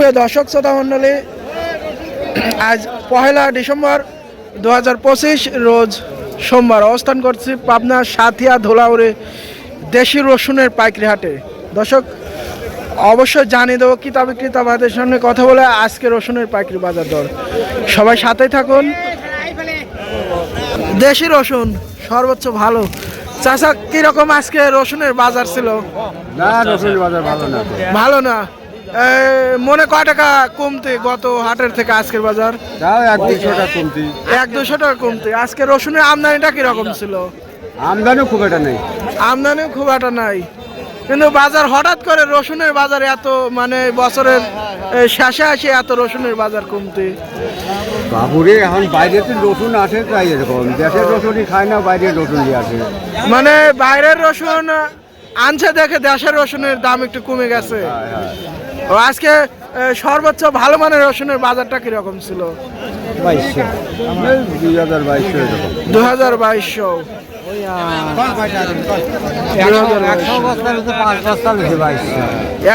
সুপ্রিয় দর্শক শ্রোতা মণ্ডলী, আজ 1 ডিসেম্বর 2025 রোজ সোমবার অবস্থান করছি পাবনা সাথিয়া ধোলাউড়ে দেশি রসুনের পাইকারি হাটে। দর্শক অবশ্যই জানিয়ে দেবো ক্রেতা বিক্রেতা ভাইদের সঙ্গে কথা বলে আজকে রসুনের পাইকারি বাজার দর। সবাই সাথেই থাকুন। দেশি রসুন সর্বোচ্চ ভালো। চাচা কিরকম আজকে রসুনের বাজার ছিল? না, রসুনের বাজার ভালো না। ভালো না। মনে কয় টাকা কমতে গত হাটের থেকে আজকের বাজার? তাও 1-200 টাকা কমতি। 1-200 টাকা কমতে। আজকে রসুনের আমদানিটা কিরকম ছিল? আমদানিও খুব একটা নেই। আমদানিও খুব একটা নাই, কিন্তু বাজার হঠাৎ করে রসুনের বাজার এত, মানে বছরের শেষে আসে এত রসুনের বাজার কমতে। বাবুরে এখন বাইরে তো রসুন আসে, তাই এরকম দেশের রসুনই খায় না, বাইরের রসুন দিয়ে আসে। মানে বাইরের রসুন আনছে দেখে দেশের রসুনের দাম একটু কমে গেছে। ও আজকে সর্বোচ্চ ভালো মানের রসুনের বাজারটা কিরকম ছিল? 2200 2200।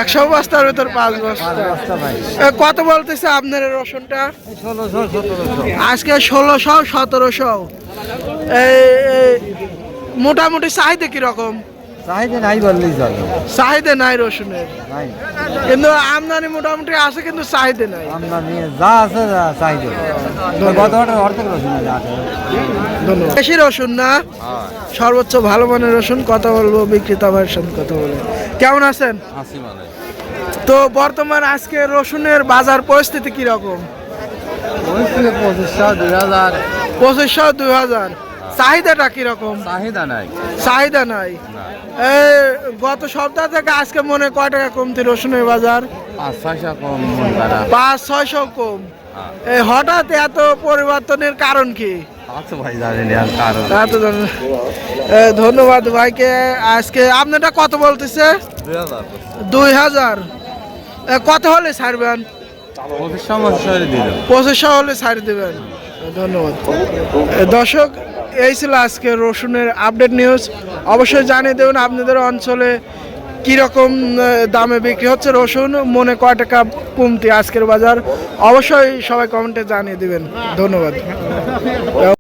100 বস্তার ভিতর 5 বস্তা। কত বলতেছে আপনার রসুনটা? আজকে 1600-1700। মোটামুটি চাহিদা কিরকম? চাহিদা নাই বললেই চলে। চাহিদা নাই রসুনের, কিন্তু আমদানি মোটামুটি আছে, কিন্তু চাহিদা নাই। আমদানি যা আছে চাহিদা অর্ধেক রসুন আছে। দেশি রসুন না, সর্বোচ্চ ভালো মানের রসুন। কথা বলবো বিক্রেতা ভাইয়ের সঙ্গে কথা বলে। কেমন আছেন? তো বর্তমান আজকে রসুনের বাজার পরিস্থিতি কিরকম? 2500-2000। চাহিদাটা কিরকম? চাহিদা নাই। গত সপ্তাহ থেকে আজকে মনে কয় টাকা কমতি রসুনের বাজার? 500-600 কম। হঠাৎ এত পরিবর্তনের কারণ কি? ধন্যবাদ ভাইকে। আজকে আপনারটা কত বলতেছে? 2000। কত হলে ছাড়বেন? 2500 হলে ছাড় দেবেন। ধন্যবাদ। দর্শক, এই ছিল আজকে রসুনের আপডেট নিউজ। অবশ্যই জানিয়ে দেবেন আপনাদের অঞ্চলে কীরকম দামে বিক্রি হচ্ছে রসুন, মনে কয় টাকা কমতি আজকের বাজার। অবশ্যই সবাই কমেন্টে জানিয়ে দেবেন। ধন্যবাদ।